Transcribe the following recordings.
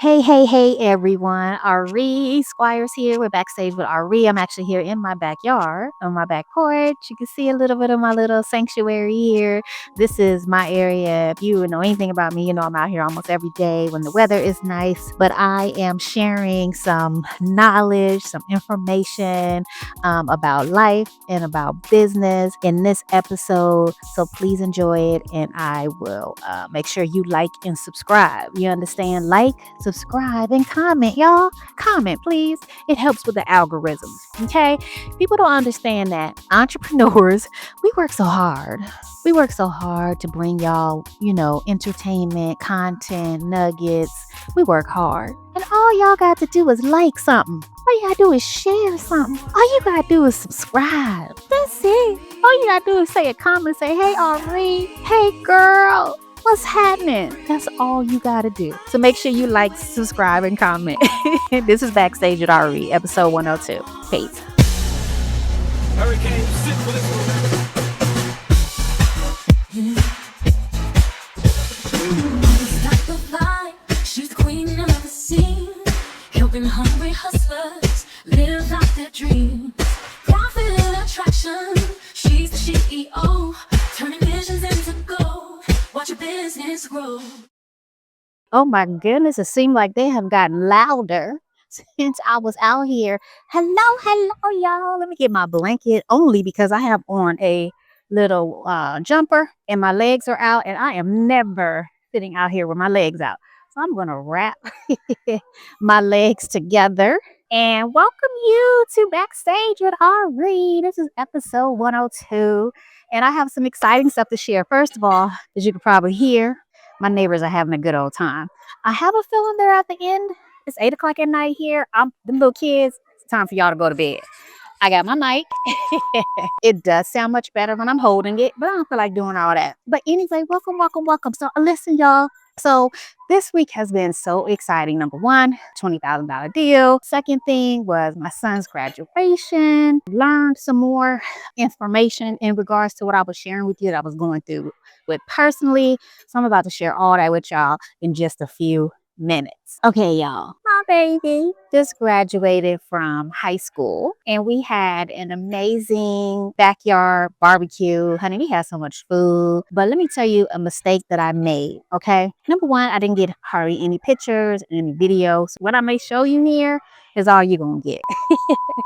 Hey, everyone. Ari Squires here. We're backstage with Ari. I'm actually here in my backyard on my back porch. You can see a little bit of my little sanctuary here. This is my area. If you know anything about me, you know I'm out here almost every day when the weather is nice. But I am sharing some knowledge, some information about life and about business in this episode. So please enjoy it. And I will make sure you like and subscribe. You understand? Like, subscribe, and comment, y'all. Comment, please. It helps with the algorithms. Okay? People don't understand that entrepreneurs, we work so hard. We work so hard to bring y'all, entertainment, content, nuggets. We work hard. And all y'all got to do is like something. All you gotta do is share something. All you gotta do is subscribe. That's it. All you gotta do is say a comment, say, hey, Ari, hey, girl. What's happening? That's all you gotta do. So make sure you like, subscribe, and comment. This is Backstage with Ari, episode 102. Peace. Hurricane, sit for this She's the queen of the scene, helping hungry hustlers live out their dreams. Profit and attraction, she's the CEO, turning visions into gold. Watch your business grow. Oh my goodness, it seemed like they have gotten louder since I was out here. Hello, y'all. Let me get my blanket only because I have on a little jumper and my legs are out, and I am never sitting out here with my legs out. So I'm going to wrap my legs together and welcome you to Backstage with Ari. This is episode 102, and I have some exciting stuff to share. First of all, as you can probably hear, my neighbors are having a good old time. I have a feeling they're at the end. It's 8 o'clock at night here. Them little kids, it's time for y'all to go to bed. I got my mic. It does sound much better when I'm holding it, but I don't feel like doing all that. But anyway, welcome. So listen, y'all. So this week has been so exciting. Number one, $20,000 deal. Second thing was my son's graduation. Learned some more information in regards to what I was sharing with you that I was going through with personally. So I'm about to share all that with y'all in just a few minutes. Okay, y'all. My baby just graduated from high school and we had an amazing backyard barbecue. Honey, we had so much food. But let me tell you a mistake that I made, okay? Number one, I didn't get Hari any pictures, any videos. What I may show you here is all you're gonna get.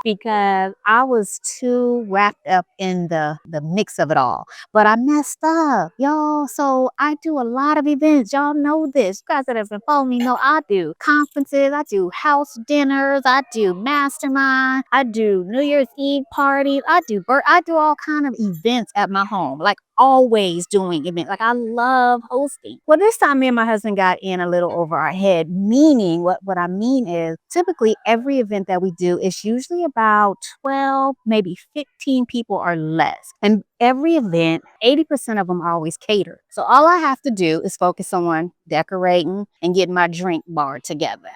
Because I was too wrapped up in the mix of it all. But I messed up, y'all. So I do a lot of events. Y'all know this. You guys that have been following me know I do conferences, I do house dinners, I do mastermind, I do New Year's Eve parties, I do all kind of events at my home. Like always doing events. Like I love hosting. Well, this time me and my husband got in a little over our head, meaning what I mean is typically every event that we do is usually about 12, maybe 15 people or less. And every event, 80% of them are always catered. So all I have to do is focus on decorating and getting my drink bar together.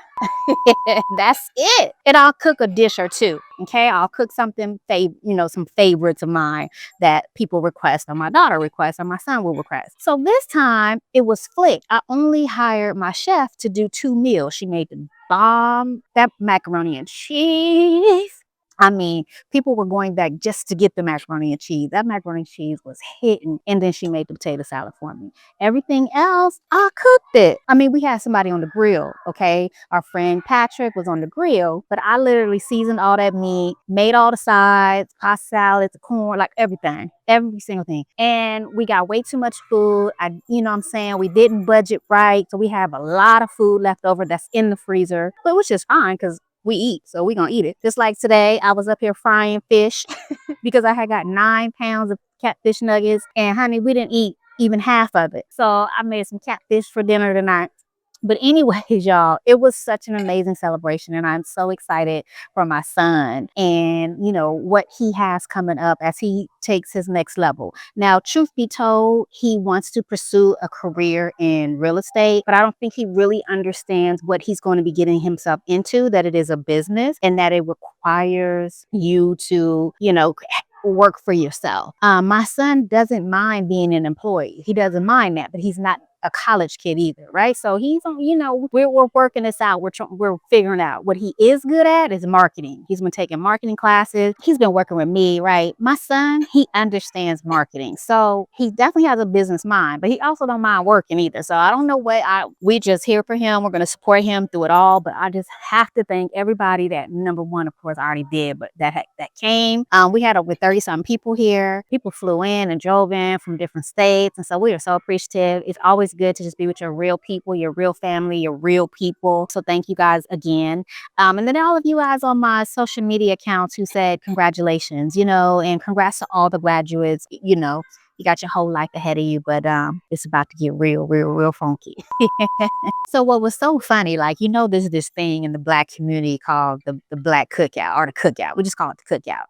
That's it. And I'll cook a dish or two. Okay. I'll cook something, some favorites of mine that people request, or my daughter requests, or my son will request. So this time it was flick. I only hired my chef to do 2 meals. She made the bomb, that macaroni and cheese. I mean, people were going back just to get the macaroni and cheese. That macaroni and cheese was hitting. And then she made the potato salad for me. Everything else, I cooked it. I mean, we had somebody on the grill, okay? Our friend Patrick was on the grill, but I literally seasoned all that meat, made all the sides, pasta salads, the corn, like everything, every single thing. And we got way too much food. We didn't budget right. So we have a lot of food left over that's in the freezer, but which is fine because we eat, so we're gonna eat it. Just like today, I was up here frying fish because I had got 9 pounds of catfish nuggets, and honey, we didn't eat even half of it. So I made some catfish for dinner tonight. But anyways, y'all, it was such an amazing celebration, and I'm so excited for my son and, what he has coming up as he takes his next level. Now, truth be told, he wants to pursue a career in real estate, but I don't think he really understands what he's going to be getting himself into, that it is a business and that it requires you to, work for yourself. My son doesn't mind being an employee. He doesn't mind that, but he's not a college kid either, right? So he's on, we're working this out. We're figuring out what he is good at is marketing. He's been taking marketing classes. He's been working with me, right? My son, he understands marketing. So he definitely has a business mind, but he also don't mind working either. So I don't know what we just here for him. We're going to support him through it all. But I just have to thank everybody that number one, of course, I already did, but that came. We had over 30 some people here. People flew in and drove in from different states. And so we are so appreciative. It's always good to just be with your real people, your real family, your real people. So thank you guys again. And then all of you guys on my social media accounts who said congratulations, and congrats to all the graduates, you got your whole life ahead of you, but it's about to get real, real, real funky. So what was so funny, like, there's this thing in the Black community called the Black cookout or the cookout. We just call it the cookout.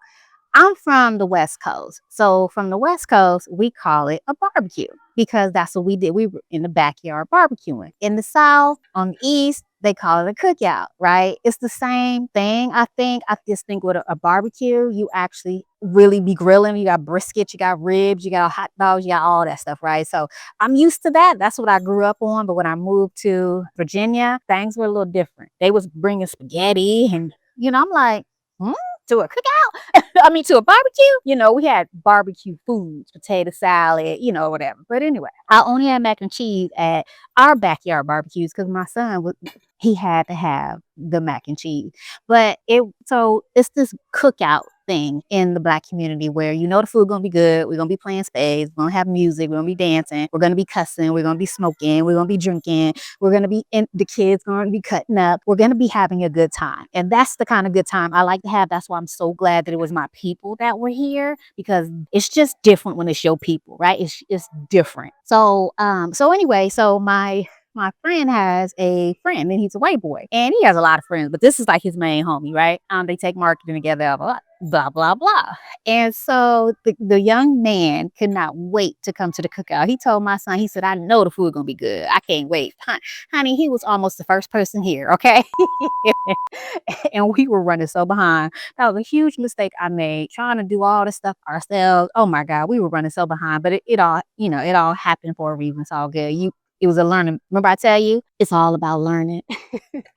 I'm from the West Coast. So from the West Coast, we call it a barbecue because that's what we did. We were in the backyard barbecuing. In the South, on the East, they call it a cookout, right? It's the same thing, I think. I just think with a barbecue, you actually really be grilling. You got brisket, you got ribs, you got hot dogs, you got all that stuff, right? So I'm used to that. That's what I grew up on. But when I moved to Virginia, things were a little different. They was bringing spaghetti and, I'm like, to a cookout? I mean, to a barbecue? We had barbecue foods, potato salad, whatever. But anyway, I only had mac and cheese at our backyard barbecues because my son he had to have the mac and cheese. But it's this cookout thing in the Black community where the food gonna be good. We're gonna be playing spades. We're gonna have music. We're gonna be dancing. We're gonna be cussing. We're gonna be smoking. We're gonna be drinking. We're gonna be the kids gonna be cutting up. We're gonna be having a good time, and that's the kind of good time I like to have. That's why I'm so glad that it was my people that were here because it's just different when it's your people, right? It's different. So anyway, so my friend has a friend and he's a white boy and he has a lot of friends, but this is like his main homie, right? They take marketing together, blah, blah, blah. And so the young man could not wait to come to the cookout. He told my son, he said, I know the food gonna be good. I can't wait. Honey, he was almost the first person here, okay? And we were running so behind. That was a huge mistake I made trying to do all this stuff ourselves. Oh my God, we were running so behind, but it all, it all happened for a reason. It's all good. It was a learning. Remember I tell you, it's all about learning.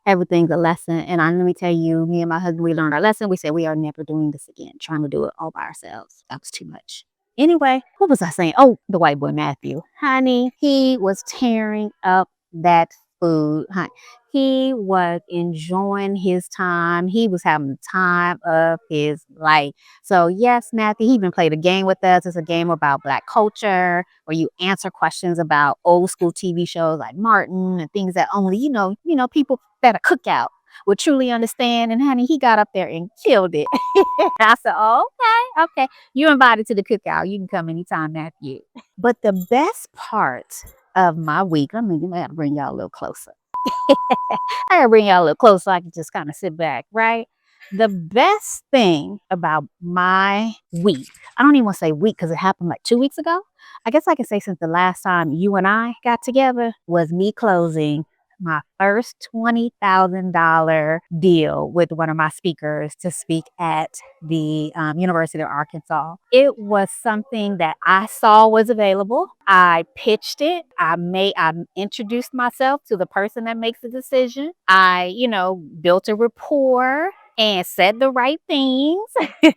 Everything's a lesson. And let me tell you, me and my husband, we learned our lesson. We said, we are never doing this again, trying to do it all by ourselves. That was too much. Anyway, what was I saying? Oh, the white boy, Matthew. Honey, he was tearing up that food. Honey, he was enjoying his time. He was having the time of his life. So yes, Matthew, he even played a game with us. It's a game about Black culture where you answer questions about old school TV shows like Martin and things that only, people that are cookout would truly understand. And honey, he got up there and killed it. I said, oh, okay. You're invited to the cookout. You can come anytime, Matthew. But the best part of my week, I gotta bring y'all a little closer. I gotta bring y'all a little closer so I can just kind of sit back, right? The best thing about my week, I don't even want to say week because it happened like 2 weeks ago. I guess I can say since the last time you and I got together was me closing my first $20,000 deal with one of my speakers to speak at the University of Arkansas. It was something that I saw was available. I pitched it. I introduced myself to the person that makes the decision. I, built a rapport and said the right things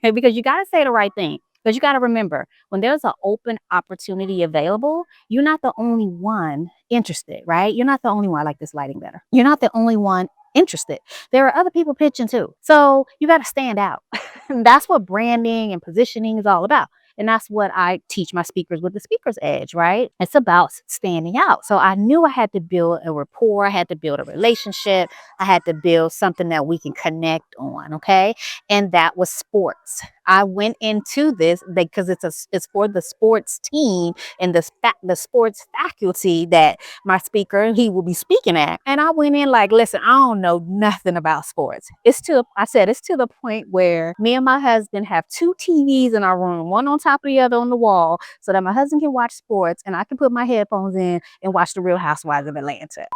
because you got to say the right thing. Because you got to remember, when there's an open opportunity available, you're not the only one interested, right? You're not the only one. I like this lighting better. You're not the only one interested. There are other people pitching too. So you got to stand out. That's what branding and positioning is all about. And that's what I teach my speakers with the speaker's edge, right? It's about standing out. So I knew I had to build a rapport. I had to build a relationship. I had to build something that we can connect on, okay? And that was sports. I went into this because it's for the sports team and the sports faculty that my speaker, he will be speaking at. And I went in like, listen, I don't know nothing about sports. It's to the point where me and my husband have 2 TVs in our room, one on top of the other on the wall, so that my husband can watch sports and I can put my headphones in and watch the Real Housewives of Atlanta.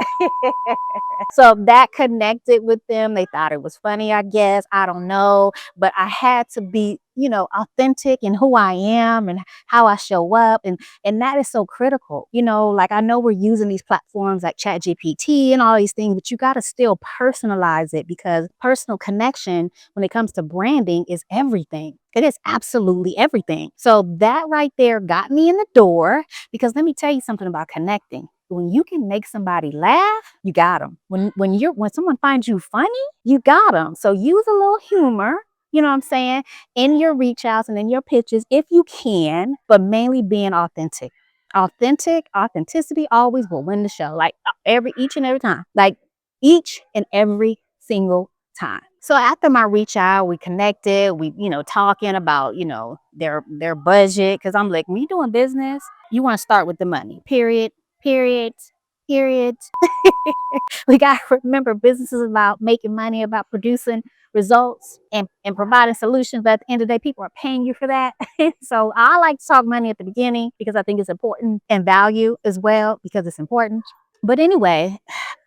So that connected with them. They thought it was funny, I guess. I don't know. But I had to be authentic in who I am and how I show up. And that is so critical. Like I know we're using these platforms like ChatGPT and all these things, but you got to still personalize it because personal connection when it comes to branding is everything. It is absolutely everything. So that right there got me in the door because let me tell you something about connecting. When you can make somebody laugh, you got them. When someone finds you funny, you got them. So use a little humor, you know what I'm saying, in your reach outs and in your pitches if you can, but mainly being authentic. Authenticity always will win the show. Like each and every time. Like each and every single time. So after my reach out, we connected, we, talking about, their budget. Cause I'm like, when you doing business, you want to start with the money. Period. Period. Period. We got to remember business is about making money, about producing results and providing solutions. But at the end of the day, people are paying you for that. So I like to talk money at the beginning because I think it's important and value as well because it's important. But anyway,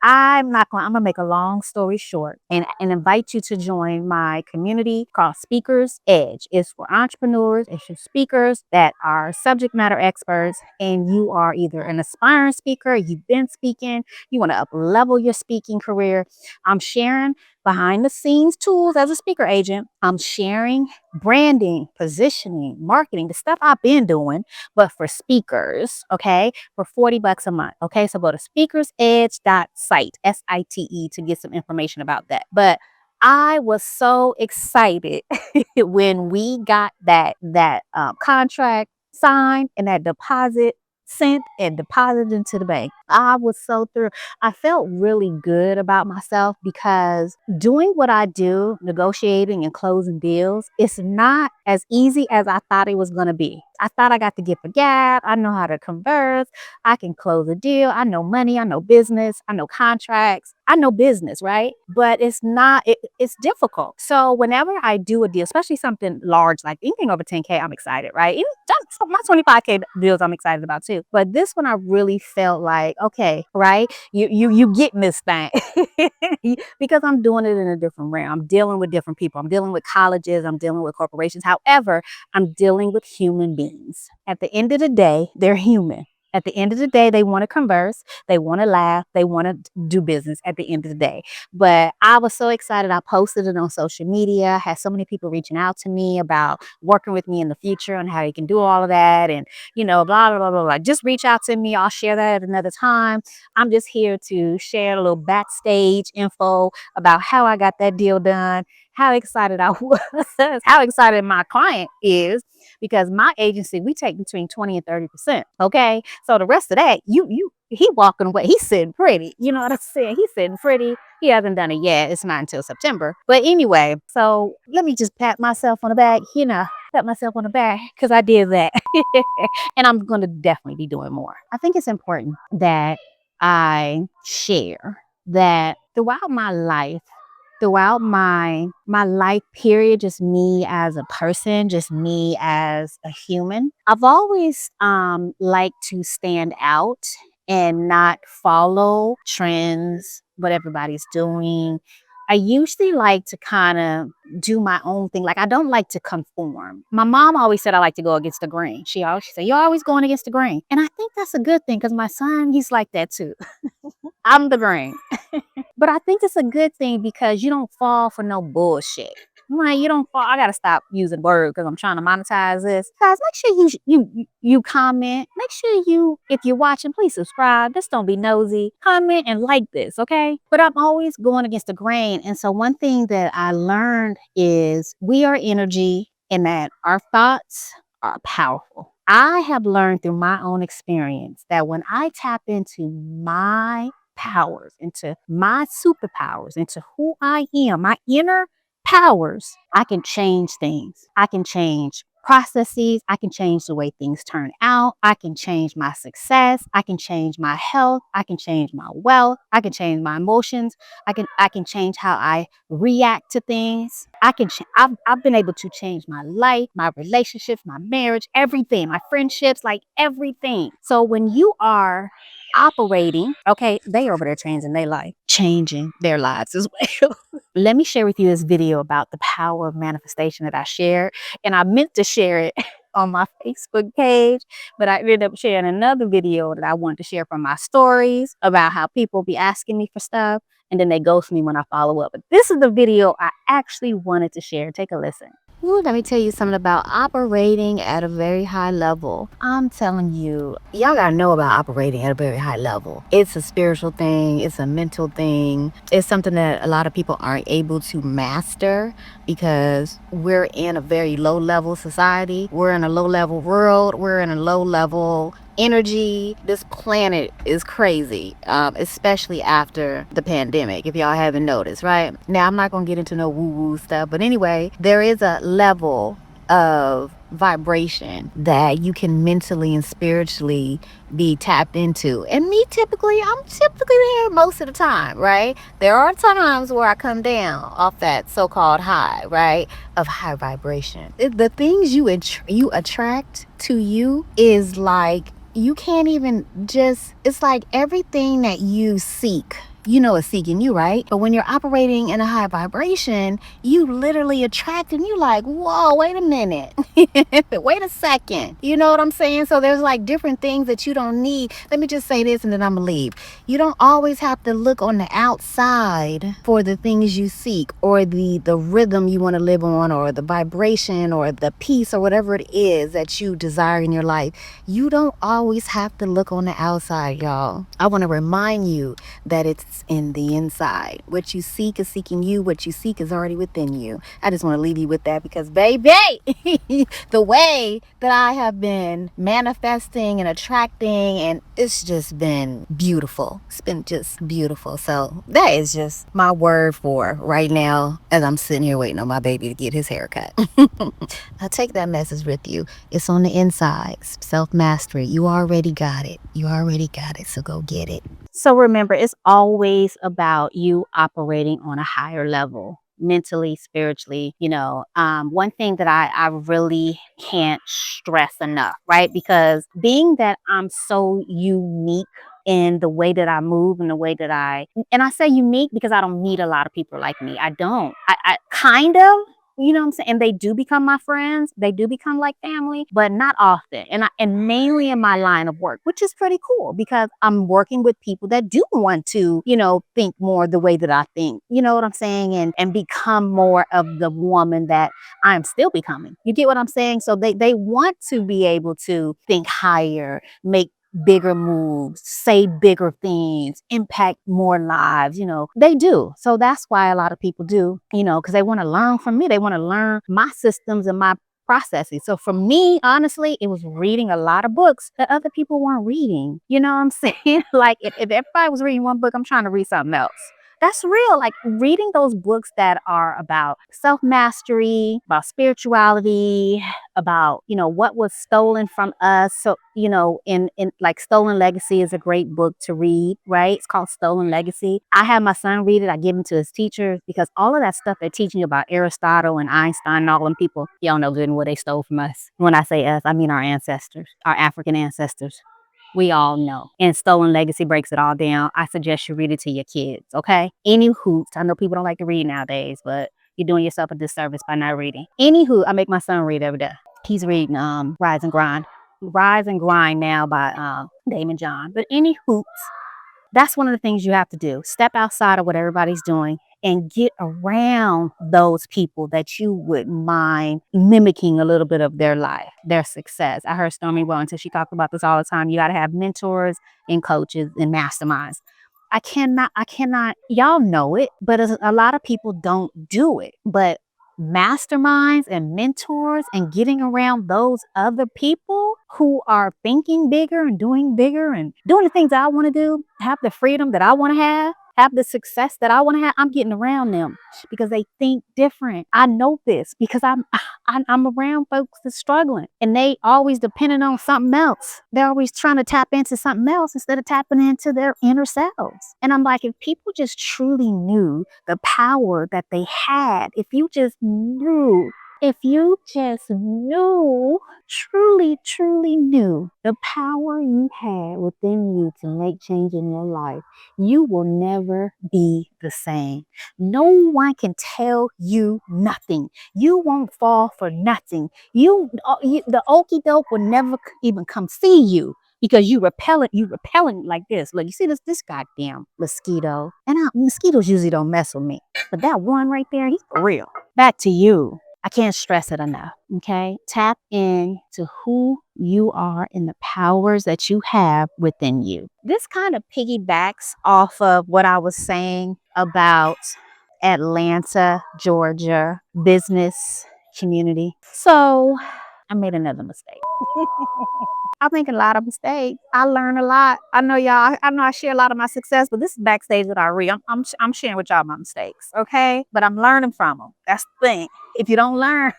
I'm gonna make a long story short and invite you to join my community called Speakers Edge. It's for entrepreneurs, it's for speakers that are subject matter experts, and you are either an aspiring speaker, you've been speaking, you want to up level your speaking career. I'm sharing behind the scenes tools as a speaker agent. I'm sharing branding, positioning, marketing, the stuff I've been doing, but for speakers, okay? For $40 a month. Okay. So go to speakersedge.site, SITE, to get some information about that. But I was so excited when we got that contract signed and that deposit sent and deposited into the bank. I was so through. I felt really good about myself because doing what I do, negotiating and closing deals, it's not as easy as I thought it was going to be. I thought I got to get the gap. I know how to converse. I can close a deal. I know money. I know business. I know contracts. I know business, right? But it's not, it's difficult. So whenever I do a deal, especially something large, like anything over 10K, I'm excited, right? Even my 25K deals I'm excited about too. But this one I really felt like, okay, right? You getting this thing because I'm doing it in a different realm. I'm dealing with different people. I'm dealing with colleges. I'm dealing with corporations. However, I'm dealing with human beings. At the end of the day, they're human. At the end of the day, they want to converse, they want to laugh, they want to do business at the end of the day. But I was so excited. I posted it on social media, had so many people reaching out to me about working with me in the future and how you can do all of that. And, blah, blah, blah, blah, blah. Just reach out to me. I'll share that at another time. I'm just here to share a little backstage info about how I got that deal done, how excited I was, how excited my client is, because my agency, we take between 20 and 30%. Okay. So the rest of that, he walking away. He's sitting pretty. You know what I'm saying? He's sitting pretty. He hasn't done it yet. It's not until September. But anyway, so let me just pat myself on the back, pat myself on the back because I did that. And I'm going to definitely be doing more. I think it's important that I share that throughout my life period, just me as a person, just me as a human, I've always liked to stand out and not follow trends, what everybody's doing. I usually like to kind of do my own thing. Like I don't like to conform. My mom always said I like to go against the grain. She always said, "You're always going against the grain." And I think that's a good thing because my son, he's like that too. I'm the grain. But I think it's a good thing because you don't fall for no bullshit. Right? You don't fall. I gotta stop using words because I'm trying to monetize this. Guys, make sure you comment. Make sure if you're watching, please subscribe. Just don't be nosy. Comment and like this, okay? But I'm always going against the grain. And so one thing that I learned is we are energy and that our thoughts are powerful. I have learned through my own experience that when I tap into my powers, into my superpowers, into who I am, my inner powers, I can change things. I can change processes. I can change the way things turn out. I can change my success. I can change my health. I can change my wealth. I can change my emotions. I can change how I react to things. I've been able to change my life, my relationships, my marriage, everything, my friendships, like everything. So when you are operating, okay, they over there changing their life, changing their lives as well. let me share with you this video about the power of manifestation that I shared. And I meant to share it on my Facebook page, but I ended up sharing another video that I wanted to share from my stories about how people be asking me for stuff and then they ghost me when I follow up. But this is the video I actually wanted to share. Take a listen. Ooh, let me tell you something about operating at a very high level. I'm telling you, y'all gotta know about operating at a very high level. It's a spiritual thing, it's a mental thing. It's something that a lot of people aren't able to master because we're in a very low level society. We're in a low level world. We're in a low level energy. This planet is crazy, especially after the pandemic, if y'all haven't noticed, right? Now, I'm not gonna get into no woo-woo stuff, but anyway, there is a level of vibration that you can mentally and spiritually be tapped into. And I'm typically there most of the time, right? There are times where I come down off that so-called high, right? Of high vibration. The things you attract to you is like, you can't even just, it's like everything that you seek, you know, it's seeking you, right? But when you're operating in a high vibration, you literally attract and you like, whoa, wait a minute. Wait a second. You know what I'm saying? So there's like different things that you don't need. Let me just say this and then I'm gonna leave. You don't always have to look on the outside for the things you seek or the rhythm you want to live on or the vibration or the peace or whatever it is that you desire in your life. You don't always have to look on the outside, y'all. I want to remind you that it's in the inside. What you seek is seeking you. What you seek is already within you. I just want to leave you with that because, baby, the way that I have been manifesting and attracting, and it's just been beautiful. It's been just beautiful. So that is just my word for right now as I'm sitting here waiting on my baby to get his haircut. Now take that message with you. It's on the inside. Self-mastery. You already got it. You already got it. So go get it. So remember, it's always about you operating on a higher level, mentally, spiritually. One thing that I really can't stress enough, right? Because being that I'm so unique in the way that I move and the way that and I say unique because I don't meet a lot of people like me. I don't. I kind of, you know what I'm saying? And they do become my friends. They do become like family, but not often. And mainly in my line of work, which is pretty cool because I'm working with people that do want to, think more the way that I think. You know what I'm saying? And become more of the woman that I'm still becoming. You get what I'm saying? So they want to be able to think higher, make bigger moves, say bigger things, impact more lives, they do. So that's why a lot of people do, because they want to learn from me. They want to learn my systems and my processes. So for me, honestly, it was reading a lot of books that other people weren't reading. You know what I'm saying? Like if everybody was reading one book, I'm trying to read something else. That's real. Like reading those books that are about self-mastery, about spirituality, about, what was stolen from us. So, in like Stolen Legacy is a great book to read, right? It's called Stolen Legacy. I have my son read it. I give him to his teachers because all of that stuff they're teaching about Aristotle and Einstein and all them people, y'all know good and what they stole from us. When I say us, I mean our ancestors, our African ancestors. We all know. And Stolen Legacy breaks it all down. I suggest you read it to your kids, okay? Any hoots. I know people don't like to read nowadays, but you're doing yourself a disservice by not reading. Anywho, I make my son read every day. He's reading Rise and Grind. Rise and Grind now by Damon John. But any hoots, that's one of the things you have to do. Step outside of what everybody's doing and get around those people that you wouldn't mind mimicking a little bit of their life, their success. I heard Stormy Wellington, she talked about this all the time. You got to have mentors and coaches and masterminds. I cannot, y'all know it, but a lot of people don't do it. But masterminds and mentors and getting around those other people who are thinking bigger and doing the things I want to do, have the freedom that I want to have the success that I want to have. I'm getting around them because they think different. I know this because I'm around folks that's struggling and they always depending on something else. They're always trying to tap into something else instead of tapping into their inner selves. And I'm like, if people just truly knew the power that they had, if you just knew If you just knew, truly, truly knew the power you had within you to make change in your life, you will never be the same. No one can tell you nothing. You won't fall for nothing. The okey doke will never even come see you because you repellent like this. Look, you see this goddamn mosquito. And mosquitoes usually don't mess with me. But that one right there, he's for real. Back to you. I can't stress it enough. Okay. Tap in to who you are and the powers that you have within you. This kind of piggybacks off of what I was saying about Atlanta, Georgia business community. So I made another mistake. I make a lot of mistakes. I learn a lot. I know y'all. I know I share a lot of my success, but this is backstage with Ari. I'm sharing with y'all my mistakes, okay? But I'm learning from them. That's the thing. If you don't learn,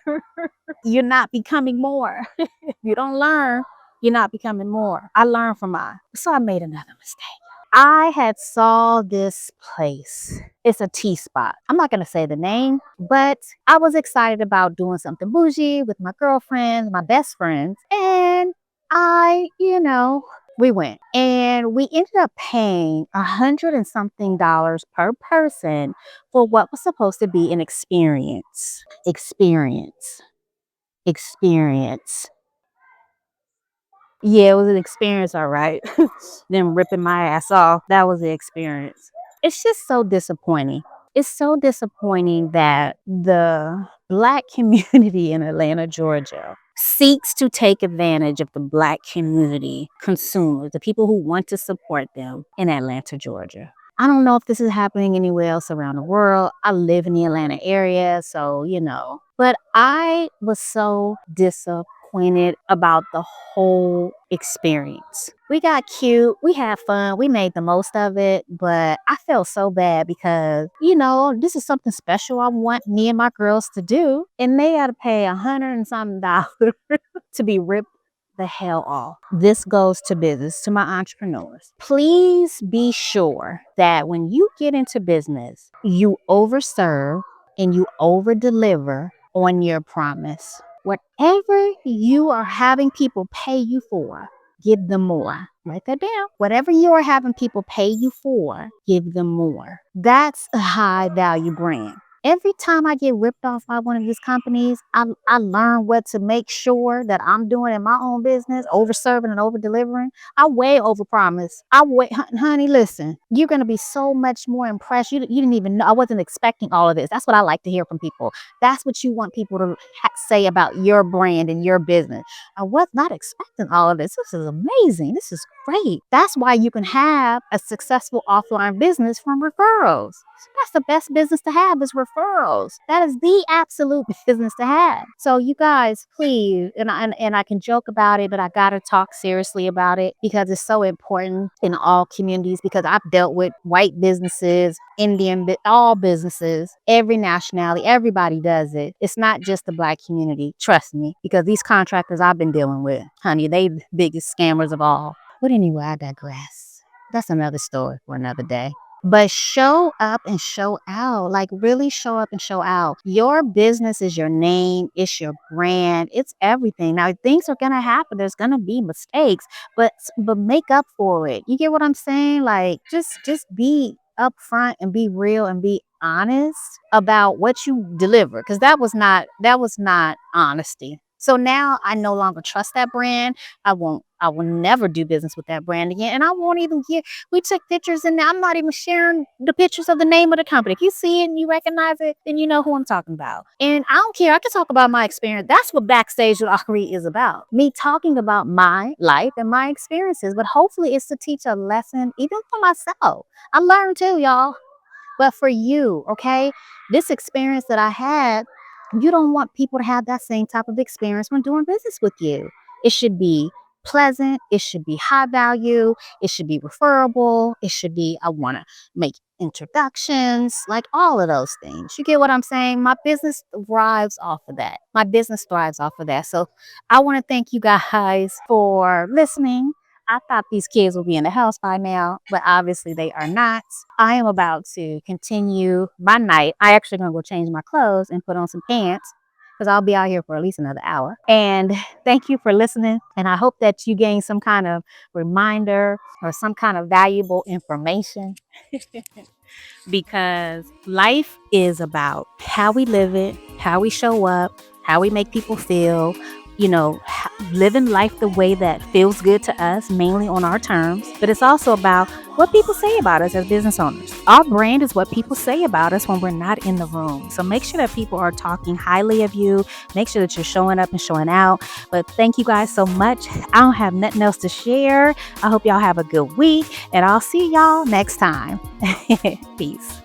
you're not becoming more. If you don't learn, you're not becoming more. I learned from mine, so I made another mistake. I had saw this place. It's a tea spot. I'm not gonna say the name, but I was excited about doing something bougie with my girlfriends, my best friends, and we went and we ended up paying $100 and something per person for what was supposed to be an experience. Experience. Yeah, it was an experience, all right. Them ripping my ass off. That was the experience. It's just so disappointing. It's so disappointing that the Black community in Atlanta, Georgia, seeks to take advantage of the Black community consumers, the people who want to support them in Atlanta, Georgia. I don't know if this is happening anywhere else around the world. I live in the Atlanta area, so. But I was so disappointed about the whole experience. We got cute, we had fun, we made the most of it, but I felt so bad because, this is something special I want me and my girls to do, and they got to pay $100 and something to be ripped the hell off. This goes to business, to my entrepreneurs. Please be sure that when you get into business, you overserve and you over deliver on your promise. Whatever you are having people pay you for, give them more. Write that down. Whatever you are having people pay you for, give them more. That's a high value brand. Every time I get ripped off by one of these companies, I learn what to make sure that I'm doing in my own business, over serving and over delivering. I way over promise. Honey, listen, you're going to be so much more impressed. You didn't even know. I wasn't expecting all of this. That's what I like to hear from people. That's what you want people to say about your brand and your business. I was not expecting all of this. This is amazing. This is great. That's why you can have a successful offline business from referrals. That's the best business to have is referrals. That is the absolute business to have. So you guys, please, and I can joke about it, but I gotta talk seriously about it because it's so important in all communities. Because I've dealt with white businesses, all businesses, every nationality, everybody does it. It's not just the Black community. Trust me, because these contractors I've been dealing with, honey, they the biggest scammers of all. But anyway, I digress. That's another story for another day. But show up and show out. Like, really show up and show out. Your business is your name. It's your brand. It's everything. Now, things are going to happen. There's going to be mistakes, but make up for it. You get what I'm saying? Like, just be upfront and be real and be honest about what you deliver, because that was not honesty. So now I no longer trust that brand. I will never do business with that brand again. And I won't even we took pictures and I'm not even sharing the pictures of the name of the company. If you see it and you recognize it, then you know who I'm talking about. And I don't care. I can talk about my experience. That's what Backstage with Ari is about. Me talking about my life and my experiences. But hopefully it's to teach a lesson even for myself. I learned too, y'all. But for you, okay, this experience that I had, you don't want people to have that same type of experience when doing business with you. It should be pleasant. It should be high value. It should be referable. It should be, I want to make introductions, like all of those things. You get what I'm saying? My business thrives off of that. My business thrives off of that. So I want to thank you guys for listening. I thought these kids would be in the house by now, but obviously they are not. I am about to continue my night. I actually gonna go change my clothes and put on some pants because I'll be out here for at least another hour. And thank you for listening. And I hope that you gain some kind of reminder or some kind of valuable information because life is about how we live it, how we show up, how we make people feel, living life the way that feels good to us, mainly on our terms. But it's also about what people say about us as business owners. Our brand is what people say about us when we're not in the room. So make sure that people are talking highly of you. Make sure that you're showing up and showing out. But thank you guys so much. I don't have nothing else to share. I hope y'all have a good week, and I'll see y'all next time. Peace.